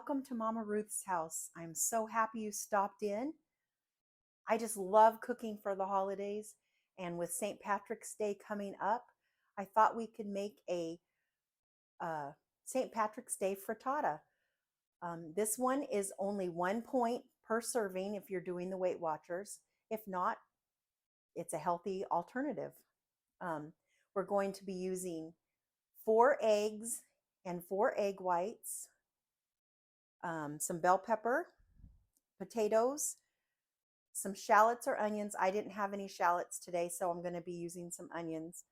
welcome to Mama Ruth's house. I'm so happy you stopped in. I just love cooking for the holidays, and with St. Patrick's Day coming up, I thought we could make a St. Patrick's Day frittata. This one is only 1 point per serving if you're doing the Weight Watchers. If not, it's a healthy alternative. We're going to be using 4 eggs and 4 egg whites, some bell pepper, potatoes, some shallots or onions. I didn't have any shallots today, so I'm going to be using some onions,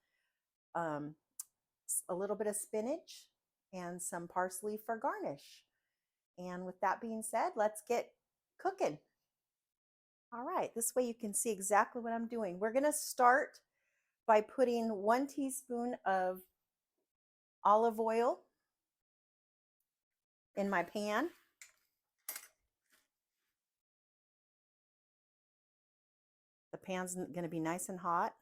a little bit of spinach, and some parsley for garnish. And with that being said, let's get cooking. All right, this way you can see exactly what I'm doing. We're going to start by putting 1 teaspoon of olive oil in my pan. The pan's going to be nice and hot.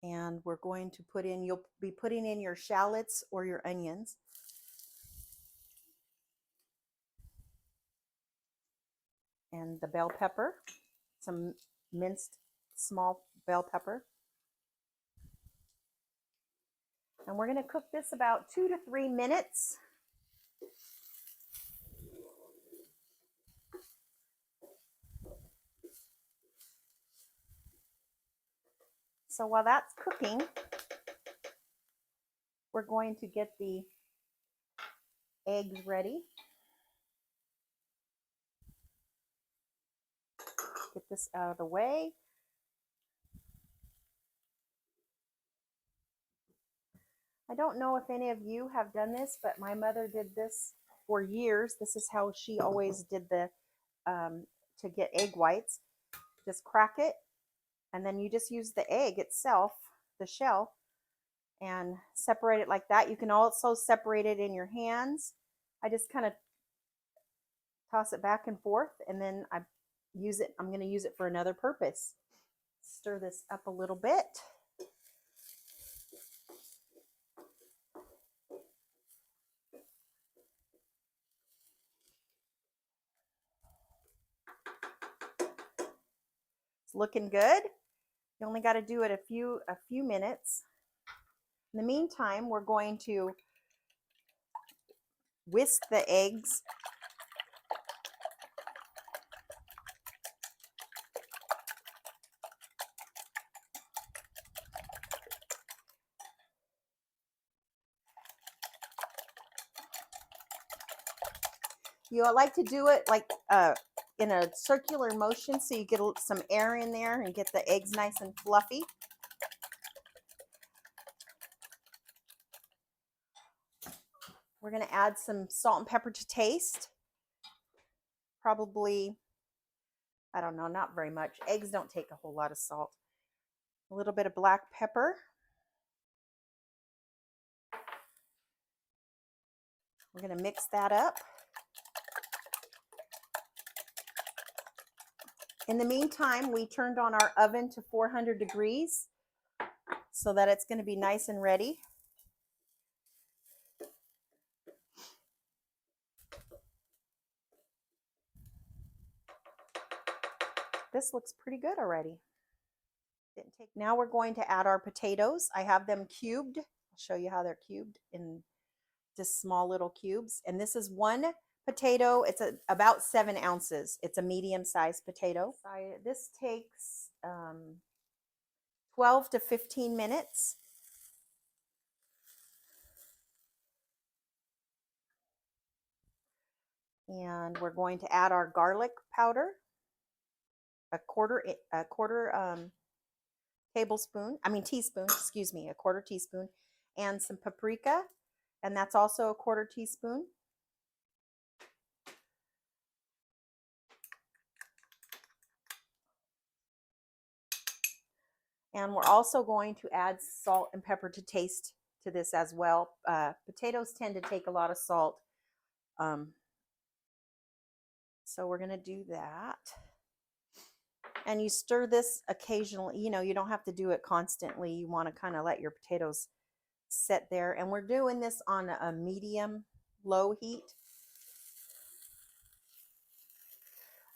And we're going to put in, you'll be putting in your shallots or your onions. And the bell pepper, some minced small bell pepper. And we're going to cook this about 2 to 3 minutes. So while that's cooking, we're going to get the eggs ready. Get this out of the way. I don't know if any of you have done this, but my mother did this for years. This is how she always did the, to get egg whites. Just crack it, and then you just use the egg itself, the shell, and separate it like that. You can also separate it in your hands. I just kind of toss it back and forth, and then I'm going to use it for another purpose. Stir this up a little bit. It's looking good. You only got to do it a few minutes. In the meantime, we're going to whisk the eggs. You like to do it like in a circular motion, so you get some air in there and get the eggs nice and fluffy. We're going to add some salt and pepper to taste. Probably, I don't know, not very much. Eggs don't take a whole lot of salt. A little bit of black pepper. We're going to mix that up. In the meantime, we turned on our oven to 400 degrees so that it's going to be nice and ready. This looks pretty good already. Now we're going to add our potatoes. I have them cubed. I'll show you how they're cubed in just small little cubes. And this is 1 potato. It's about 7 ounces. It's a medium-sized potato. This takes 12 to 15 minutes. And we're going to add our garlic powder, a quarter teaspoon, excuse me, a quarter teaspoon, and some paprika, and that's also a quarter teaspoon. And we're also going to add salt and pepper to taste to this as well. Potatoes tend to take a lot of salt. So we're going to do that. And you stir this occasionally. You know, you don't have to do it constantly. You want to kind of let your potatoes set there. And we're doing this on a medium low heat.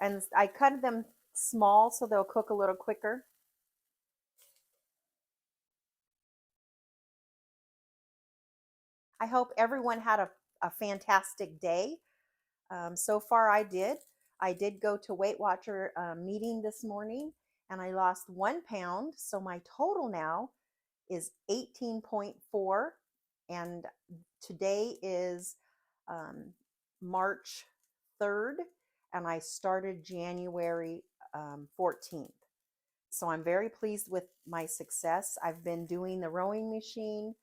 And I cut them small so they'll cook a little quicker. I hope everyone had a fantastic day. So far, I did. I did go to Weight Watcher meeting this morning and I lost 1 pound. So my total now is 18.4. And today is March 3rd. And I started January 14th. So I'm very pleased with my success. I've been doing the rowing machine.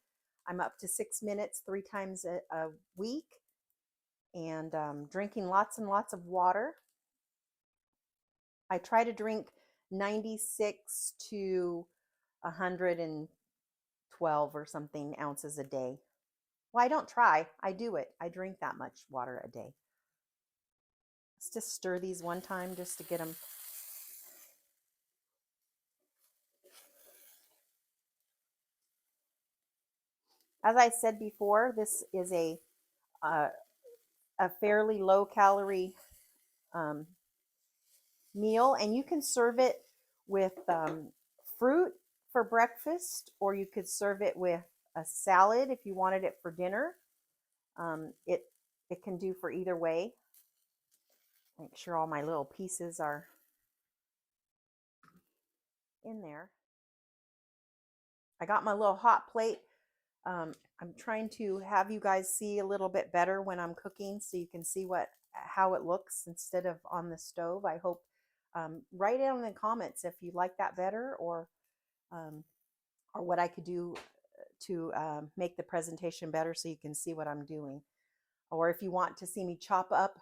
I'm up to 6 minutes 3 times a week, and drinking lots and lots of water. I try to drink 96 to 112 or something ounces a day. Well, I don't try. I do it. I drink that much water a day. Let's just stir these one time just to get them. As I said before, this is a fairly low calorie um, meal, and you can serve it with fruit for breakfast, or you could serve it with a salad if you wanted it for dinner. It can do for either way. Make sure all my little pieces are in there. I got my little hot plate. I'm trying to have you guys see a little bit better when I'm cooking, so you can see how it looks instead of on the stove. I hope write it in the comments if you like that better, um, or what I could do to make the presentation better so you can see what I'm doing. Or if you want to see me chop up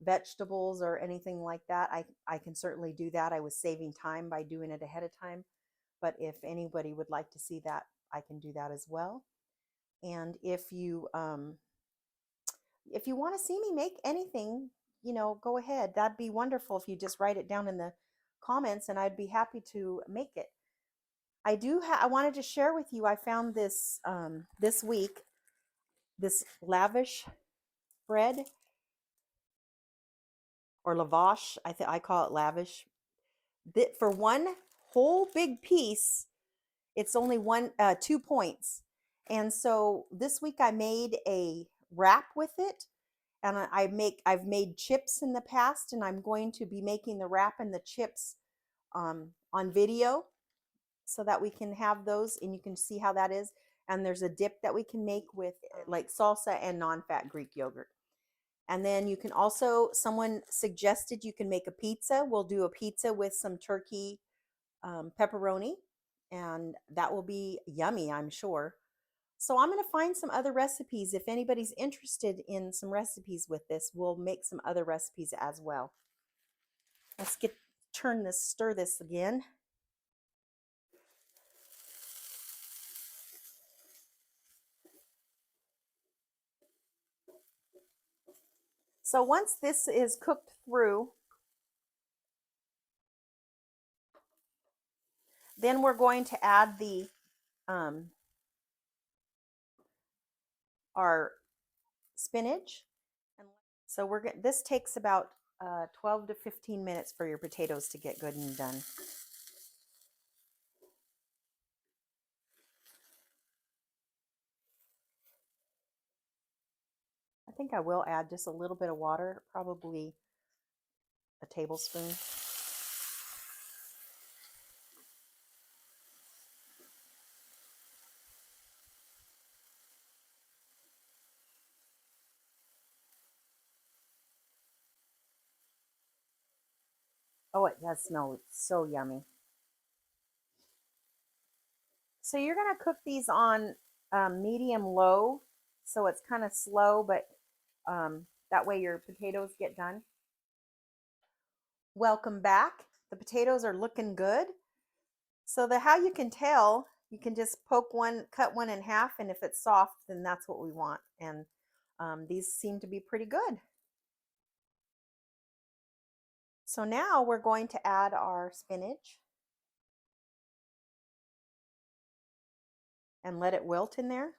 vegetables or anything like that, I can certainly do that. I was saving time by doing it ahead of time. But if anybody would like to see that, I can do that as well. And if you want to see me make anything, go ahead. That'd be wonderful if you just write it down in the comments, and I'd be happy to make it. I wanted to share with you, I found this this week, this lavish bread, or lavash. I call it lavish. That for one whole big piece, it's only 2 points. And so this week I made a wrap with it, and I've made chips in the past, and I'm going to be making the wrap and the chips on video so that we can have those and you can see how that is. And there's a dip that we can make with like salsa and non-fat Greek yogurt. And then you can also, someone suggested you can make a pizza. We'll do a pizza with some turkey pepperoni, and that will be yummy, I'm sure. So I'm going to find some other recipes. If anybody's interested in some recipes with this, we'll make some other recipes as well. Let's stir this again. So once this is cooked through, then we're going to add our spinach. So this takes about 12 to 15 minutes for your potatoes to get good and done. I think I will add just a little bit of water, probably a tablespoon. Oh, it does smell so yummy. So you're going to cook these on medium low, so it's kind of slow, but that way your potatoes get done. Welcome back. The potatoes are looking good. So how you can tell, you can just cut one in half, and if it's soft, then that's what we want. And these seem to be pretty good. So now we're going to add our spinach and let it wilt in there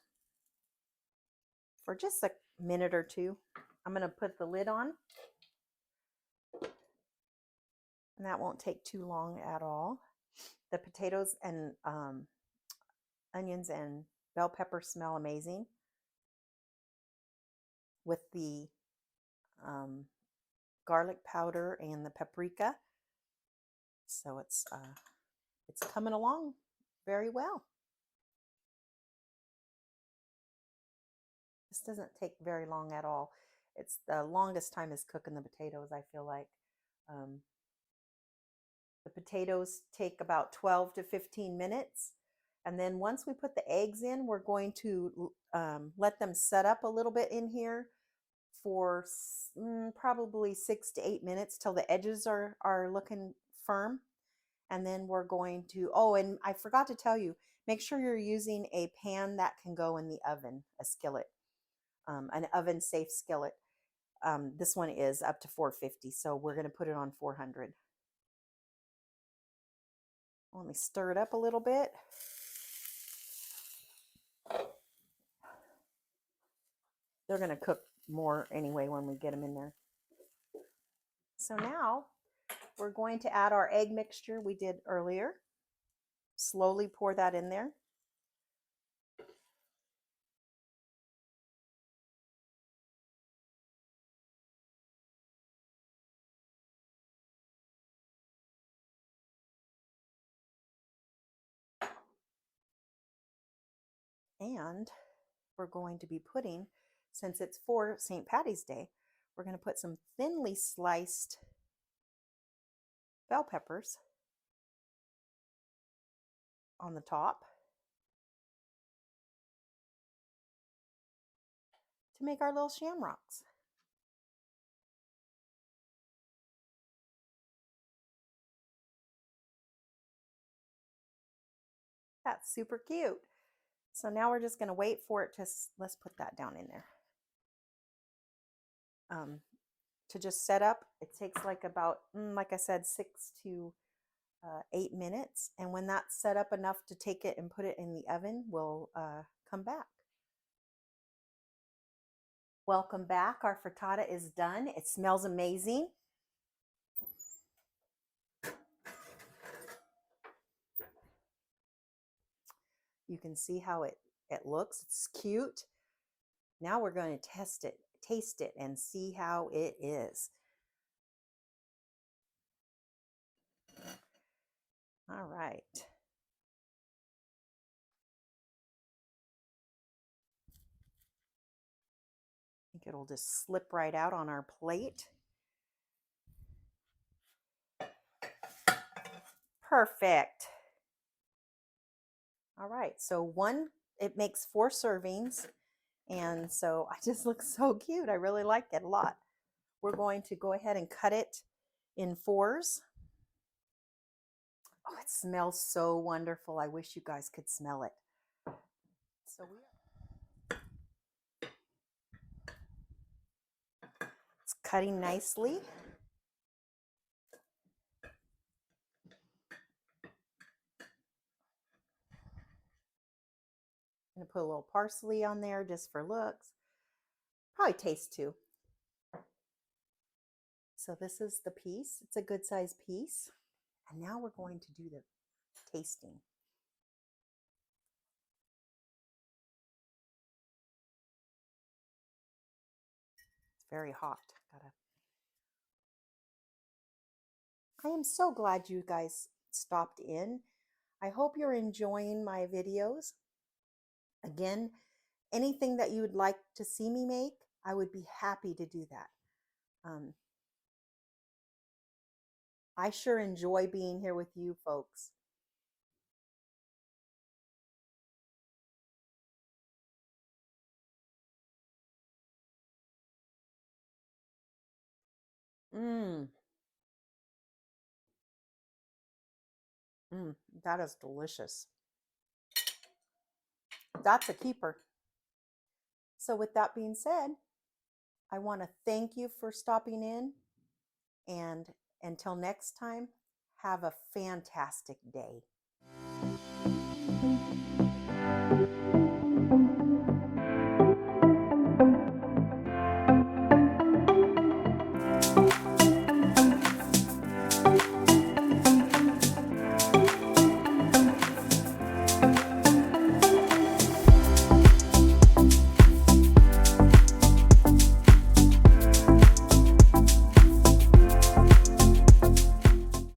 for just a minute or two. I'm going to put the lid on, and that won't take too long at all. The potatoes and onions and bell pepper smell amazing with the garlic powder and the paprika. So it's coming along very well. This doesn't take very long at all. It's the longest time is cooking the potatoes, I feel like. The potatoes take about 12 to 15 minutes. And then once we put the eggs in, we're going to let them set up a little bit in here for probably 6 to 8 minutes till the edges are looking firm. And then we're going to, oh, and I forgot to tell you, make sure you're using a pan that can go in the oven, a skillet, an oven safe skillet. This one is up to 450, so we're going to put it on 400. Let me stir it up a little bit. They're going to cook more anyway when we get them in there. So now we're going to add our egg mixture we did earlier. Slowly pour that in there. And we're going to be putting, since it's for St. Patty's Day, we're going to put some thinly sliced bell peppers on the top to make our little shamrocks. That's super cute. So now we're just going to wait for it to, let's put that down in there. To just set up, it takes like about, like I said, 6 to 8 minutes. And when that's set up enough to take it and put it in the oven, we'll come back. Welcome back. Our frittata is done. It smells amazing. You can see how it looks. It's cute. Now we're going to taste it, and see how it is. All right. I think it'll just slip right out on our plate. Perfect. All right, so it makes 4 servings, and so I just look so cute. I really like it a lot. We're going to go ahead and cut it in 4s. Oh, it smells so wonderful. I wish you guys could smell it. So it's cutting nicely. I'm going to put a little parsley on there just for looks. Probably taste too. So this is the piece. It's a good size piece. And now we're going to do the tasting. It's very hot. I am so glad you guys stopped in. I hope you're enjoying my videos. Again, anything that you would like to see me make, I would be happy to do that. I sure enjoy being here with you folks. That is delicious. That's a keeper. So with that being said, I want to thank you for stopping in, and Until next time, have a fantastic day.